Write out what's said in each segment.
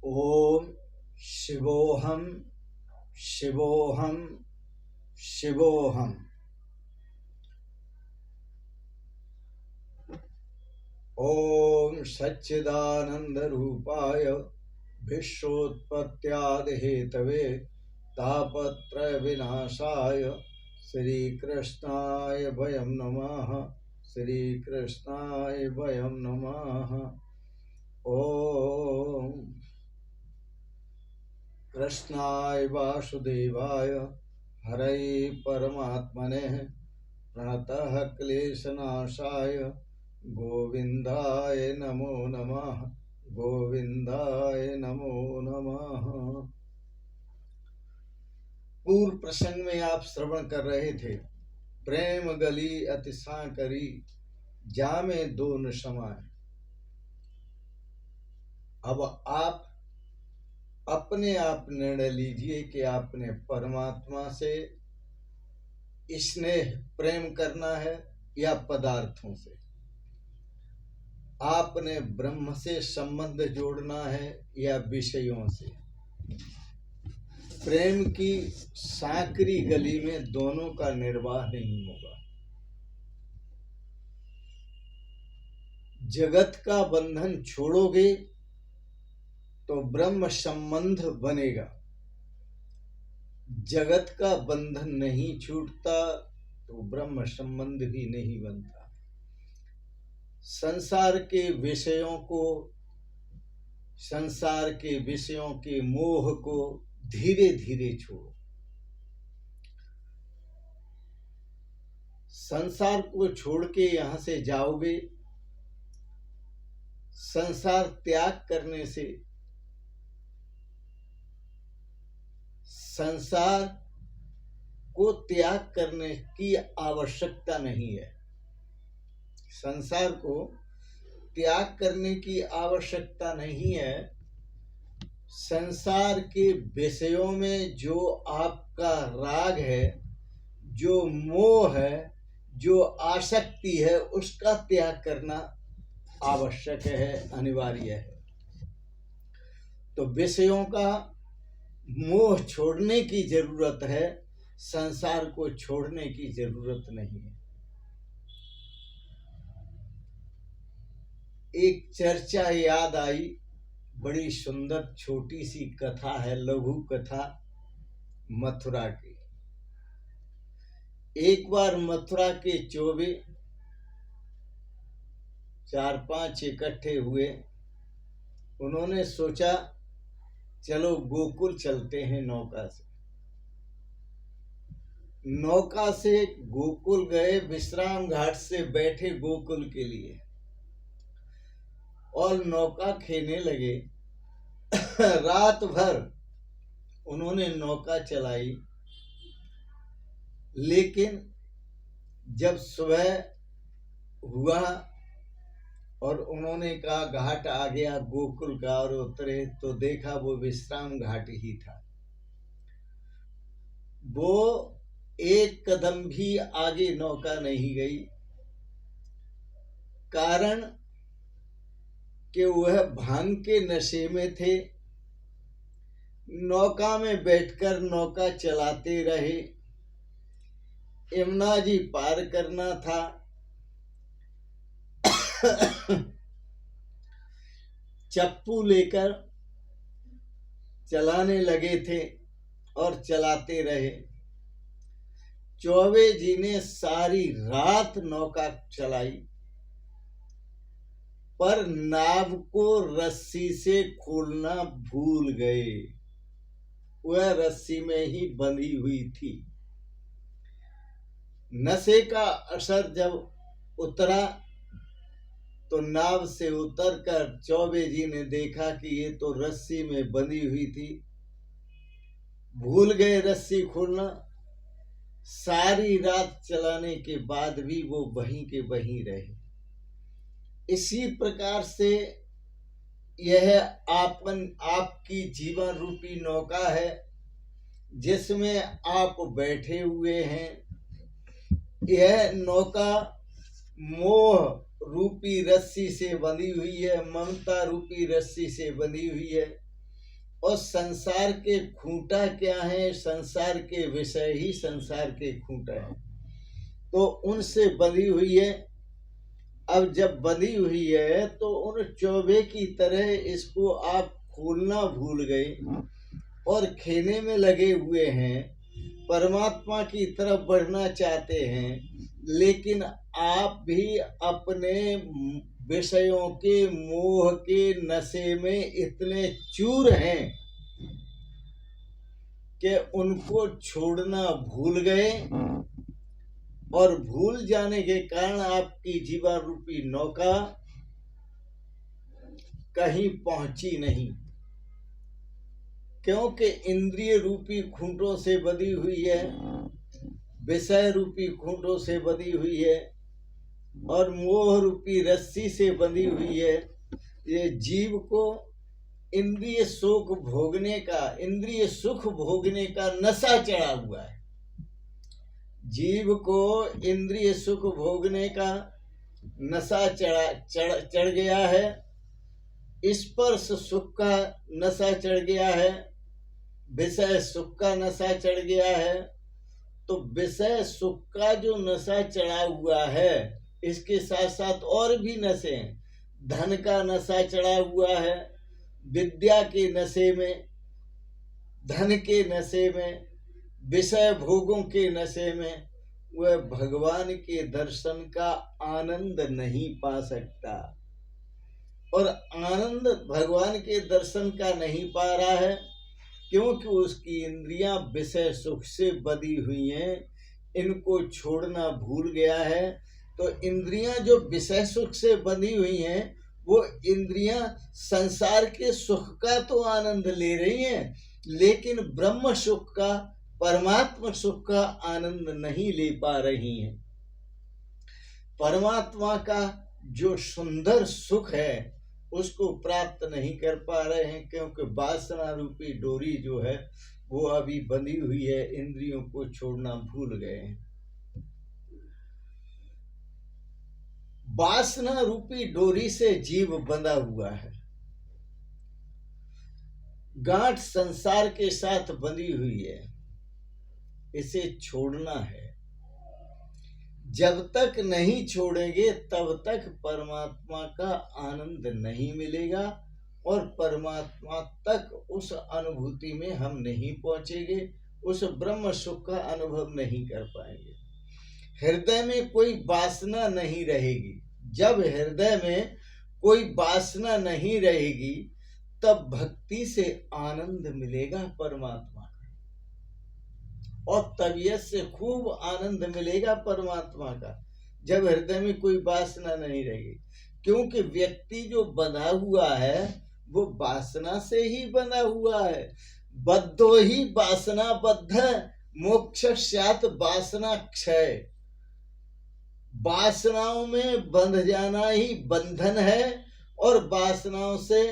ओम शिवोहम शिवोहम शिवोहम। ओम सच्चिदानंद रूपाय विश्वोत्पत्त्यादि Hathaway तापत्रय विनाशाय श्री कृष्णाय वयं नमः। श्री कृष्णाय वयं नमः। ओम कृष्णाय वासुदेवाय हरये परमात्मने प्रणतः क्लेशनाशाय गोविंदाय नमो नमः। गोविंदाय नमो नमः। पूर्व प्रसंग में आप श्रवण कर रहे थे, प्रेम गली अति सांकरी जामे दो न समाए। अब आप अपने आप निर्णय लीजिए कि आपने परमात्मा से स्नेह प्रेम करना है या पदार्थों से। आपने ब्रह्म से संबंध जोड़ना है या विषयों से। प्रेम की सांकरी गली में दोनों का निर्वाह नहीं होगा। जगत का बंधन छोड़ोगे तो ब्रह्म संबंध बनेगा। जगत का बंधन नहीं छूटता तो ब्रह्म संबंध भी नहीं बनता। संसार के विषयों को, संसार के विषयों के मोह को धीरे धीरे छोड़ो। संसार को छोड़ के यहां से जाओगे, संसार त्याग करने से संसार को त्याग करने की आवश्यकता नहीं है। संसार को त्याग करने की आवश्यकता नहीं है। संसार के विषयों में जो आपका राग है, जो मोह है, जो आसक्ति है, उसका त्याग करना आवश्यक है, अनिवार्य है। तो विषयों का मोह छोड़ने की जरूरत है, संसार को छोड़ने की जरूरत नहीं है। एक चर्चा याद आई, बड़ी सुंदर छोटी सी कथा है, लघु कथा मथुरा की। एक बार मथुरा के चोबे 4-5 इकट्ठे हुए। उन्होंने सोचा चलो गोकुल चलते हैं नौका से। नौका से गोकुल गए, विश्राम घाट से बैठे गोकुल के लिए और नौका खेने लगे। रात भर उन्होंने नौका चलाई, लेकिन जब सुबह हुआ और उन्होंने कहा घाट आ गया गोकुल का और उतरे, तो देखा वो विश्राम घाट ही था। वो एक कदम भी आगे नौका नहीं गई। कारण कि वह भांग के नशे में थे। नौका में बैठकर नौका चलाते रहे। यमुना जी पार करना था। चप्पू लेकर चलाने लगे थे और चलाते रहे। चौबे जी ने सारी रात नौका चलाई, पर नाव को रस्सी से खोलना भूल गए। वह रस्सी में ही बंधी हुई थी। नशे का असर जब उतरा तो नाव से उतरकर चौबे जी ने देखा कि ये तो रस्सी में बंधी हुई थी। भूल गए रस्सी खोलना। सारी रात चलाने के बाद भी वो वहीं के वहीं रहे। इसी प्रकार से यह आपकी जीवन रूपी नौका है, जिसमें आप बैठे हुए हैं। यह नौका मोह रूपी रस्सी से बंधी हुई है, ममता रूपी रस्सी से बंधी हुई है। और संसार के खूंटा क्या है? संसार के विषय ही संसार के खूंटा है, तो उनसे बंधी हुई है। अब जब बंधी हुई है तो उन चौबे की तरह इसको आप खोलना भूल गए और खेने में लगे हुए हैं, परमात्मा की तरफ बढ़ना चाहते हैं, लेकिन आप भी अपने विषयों के मोह के नशे में इतने चूर हैं कि उनको छोड़ना भूल गए, और भूल जाने के कारण आपकी जीवन रूपी नौका कहीं पहुंची नहीं, क्योंकि इंद्रिय रूपी खूंटों से बंधी हुई है, विषय रूपी खूंटों से बंधी हुई है और मोह रूपी रस्सी से बंधी हुई है। ये जीव को इंद्रिय सुख भोगने का, इंद्रिय सुख भोगने का नशा चढ़ा हुआ है। जीव को इंद्रिय सुख भोगने का नशा चढ़ गया है, स्पर्श सुख का नशा चढ़ गया है, विषय सुख का नशा चढ़ गया है। तो विषय सुख का जो नशा चढ़ा हुआ है, इसके साथ साथ और भी नशे हैं। धन का नशा चढ़ा हुआ है, विद्या के नशे में, धन के नशे में, विषय भोगों के नशे में वह भगवान के दर्शन का आनंद नहीं पा सकता। और आनंद भगवान के दर्शन का नहीं पा रहा है क्योंकि उसकी इंद्रियां विषय सुख से बंधी हुई हैं, इनको छोड़ना भूल गया है। तो इंद्रियां जो विषय सुख से बंधी हुई हैं, वो इंद्रियां संसार के सुख का तो आनंद ले रही हैं, लेकिन ब्रह्म सुख का, परमात्मा सुख का आनंद नहीं ले पा रही हैं। परमात्मा का जो सुंदर सुख है उसको प्राप्त नहीं कर पा रहे हैं, क्योंकि वासना रूपी डोरी जो है वो अभी बंधी हुई है, इंद्रियों को छोड़ना भूल गए हैं। वासना रूपी डोरी से जीव बंधा हुआ है, गांठ संसार के साथ बंधी हुई है, इसे छोड़ना है। जब तक नहीं छोड़ेंगे तब तक परमात्मा का आनंद नहीं मिलेगा और परमात्मा तक उस अनुभूति में हम नहीं पहुंचेंगे, उस ब्रह्म सुख का अनुभव नहीं कर पाएंगे। हृदय में कोई वासना नहीं रहेगी। जब हृदय में कोई वासना नहीं रहेगी तब भक्ति से आनंद मिलेगा परमात्मा का, और तबीयत से खूब आनंद मिलेगा परमात्मा का, जब हृदय में कोई वासना नहीं रहेगी। क्योंकि व्यक्ति जो बंधा हुआ है वो वासना से ही बंधा हुआ है। बद्धो ही वासना बद्ध मोक्ष स्यात् वासना क्षय। वासनाओं में बंध जाना ही बंधन है और वासनाओं से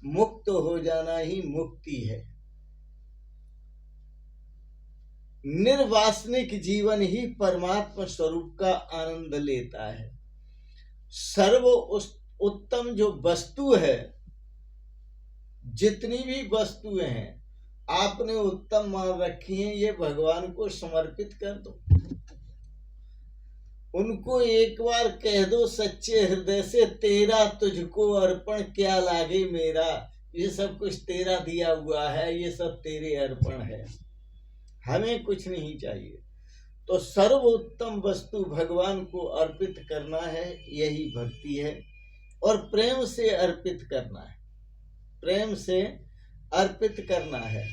मुक्त हो जाना ही मुक्ति है। निर्वासनिक जीवन ही परमात्मा स्वरूप का आनंद लेता है। सर्व उत्तम जो वस्तु है, जितनी भी वस्तुएं हैं आपने उत्तम मान रखी हैं, ये भगवान को समर्पित कर दो। उनको एक बार कह दो सच्चे हृदय से, तेरा तुझको अर्पण क्या लागे मेरा, ये सब कुछ तेरा दिया हुआ है, ये सब तेरे अर्पण है, हमें कुछ नहीं चाहिए। तो सर्वोत्तम वस्तु भगवान को अर्पित करना है, यही भक्ति है। और प्रेम से अर्पित करना है, प्रेम से अर्पित करना है।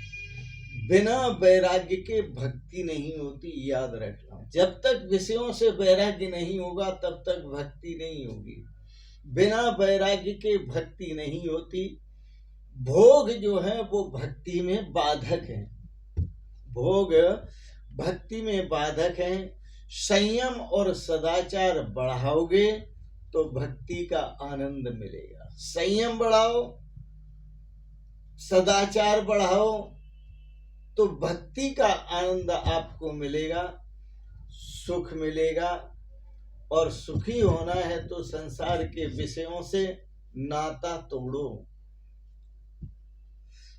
बिना वैराग्य के भक्ति नहीं होती, याद रखना। जब तक विषयों से वैराग्य नहीं होगा तब तक भक्ति नहीं होगी। बिना वैराग्य के भक्ति नहीं होती। भोग जो है वो भक्ति में बाधक है, भोग भक्ति में बाधक है। संयम और सदाचार बढ़ाओगे तो भक्ति का आनंद मिलेगा। संयम बढ़ाओ, सदाचार बढ़ाओ तो भक्ति का आनंद आपको मिलेगा, सुख मिलेगा। और सुखी होना है तो संसार के विषयों से नाता तोड़ो।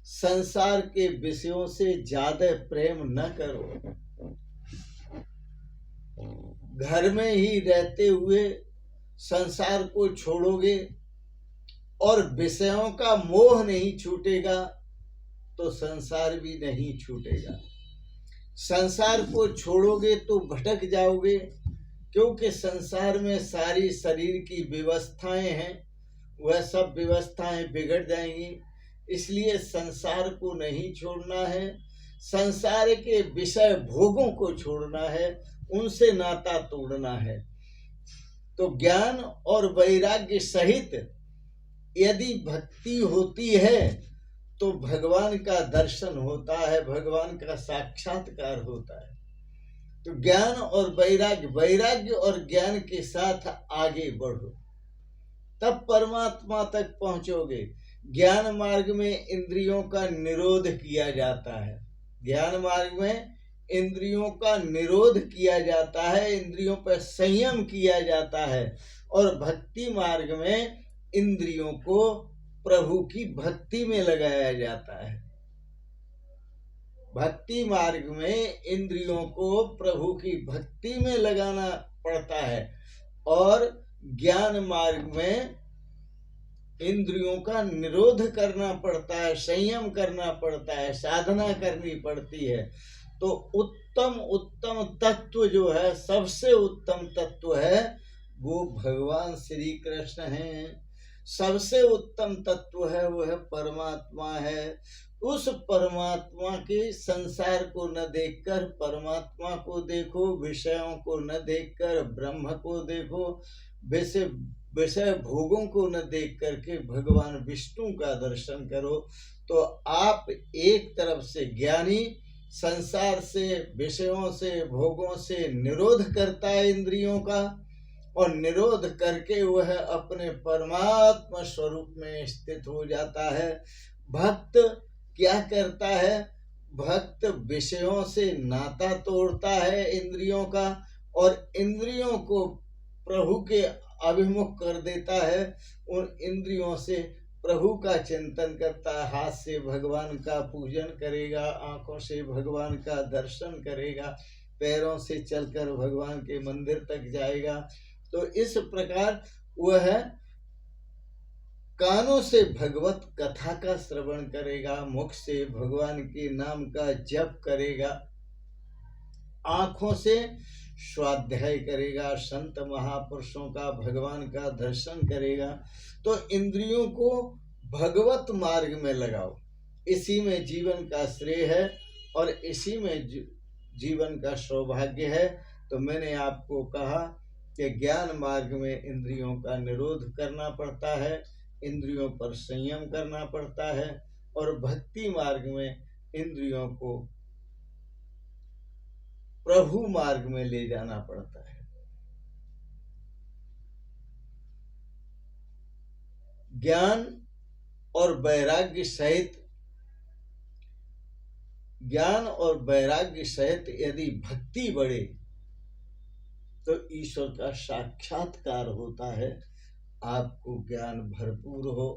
संसार के विषयों से ज्यादा प्रेम न करो। घर में ही रहते हुए संसार को छोड़ोगे और विषयों का मोह नहीं छूटेगा तो संसार भी नहीं छूटेगा। संसार को छोड़ोगे तो भटक जाओगे, क्योंकि संसार में सारी शरीर की व्यवस्थाएं हैं, वह सब व्यवस्थाएं बिगड़ जाएंगी। इसलिए संसार को नहीं छोड़ना है, संसार के विषय भोगों को छोड़ना है, उनसे नाता तोड़ना है। तो ज्ञान और वैराग्य सहित यदि भक्ति होती है तो भगवान का दर्शन होता है, भगवान का साक्षात्कार होता है। तो ज्ञान और वैराग्य, वैराग्य और ज्ञान के साथ आगे बढ़ो, तब परमात्मा तक पहुंचोगे। ज्ञान मार्ग में इंद्रियों का निरोध किया जाता है, ज्ञान मार्ग में इंद्रियों का निरोध किया जाता है, इंद्रियों पर संयम किया जाता है। और भक्ति मार्ग में इंद्रियों को प्रभु की भक्ति में लगाया जाता है। भक्ति मार्ग में इंद्रियों को प्रभु की भक्ति में लगाना पड़ता है और ज्ञान मार्ग में इंद्रियों का निरोध करना पड़ता है, संयम करना पड़ता है, साधना करनी पड़ती है। तो उत्तम तत्व जो है, सबसे उत्तम तत्व है, वो भगवान श्री कृष्ण हैं। सबसे उत्तम तत्व है वो है परमात्मा है। उस परमात्मा के संसार को न देखकर परमात्मा को देखो, विषयों को न देखकर ब्रह्म को देखो, विषय भोगों को न देख करके भगवान विष्णु का दर्शन करो। तो आप एक तरफ से ज्ञानी संसार से, विषयों से, भोगों से निरोध करता है इंद्रियों का, और निरोध करके वह अपने परमात्मा स्वरूप में स्थित हो जाता है। भक्त क्या करता है? भक्त विषयों से नाता तोड़ता है इंद्रियों का, और इंद्रियों को प्रभु के अभिमुख कर देता है। उन इंद्रियों से प्रभु का चिंतन करता है, हाथ से भगवान का पूजन करेगा, आंखों से भगवान का दर्शन करेगा, पैरों से चलकर भगवान के मंदिर तक जाएगा। तो इस प्रकार वह कानों से भगवत कथा का श्रवण करेगा, मुख से भगवान के नाम का जप करेगा, आंखों से स्वाध्याय करेगा, संत महापुरुषों का, भगवान का दर्शन करेगा। तो इंद्रियों को भगवत मार्ग में लगाओ, इसी में जीवन का श्रेय है और इसी में जीवन का सौभाग्य है। तो मैंने आपको कहा कि ज्ञान मार्ग में इंद्रियों का निरोध करना पड़ता है, इंद्रियों पर संयम करना पड़ता है, और भक्ति मार्ग में इंद्रियों को प्रभु मार्ग में ले जाना पड़ता है। ज्ञान और वैराग्य सहित यदि भक्ति बढ़े तो ईश्वर का साक्षात्कार होता है। आपको ज्ञान भरपूर हो,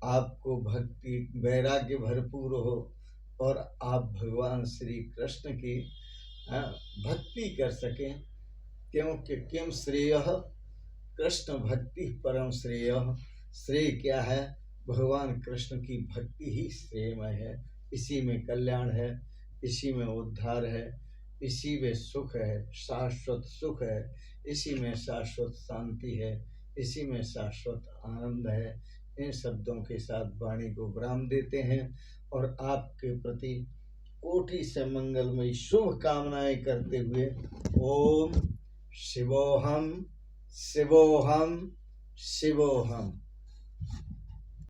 आपको भक्ति वैराग्य भरपूर हो, और आप भगवान श्री कृष्ण की भक्ति कर सकें। क्योंकि किम श्रेय कृष्ण भक्ति परम श्रेय। श्रेय क्या है? भगवान कृष्ण की भक्ति ही श्रेयमय है। इसी में कल्याण है, इसी में उद्धार है, इसी में सुख है, शाश्वत सुख है, इसी में शाश्वत शांति है, इसी में शाश्वत आनंद है। इन शब्दों के साथ वाणी को विराम देते हैं और आपके प्रति कोटि से मंगलमयी शुभ कामनाएं करते हुए ओम शिवोहम शिवोहम शिवोहम।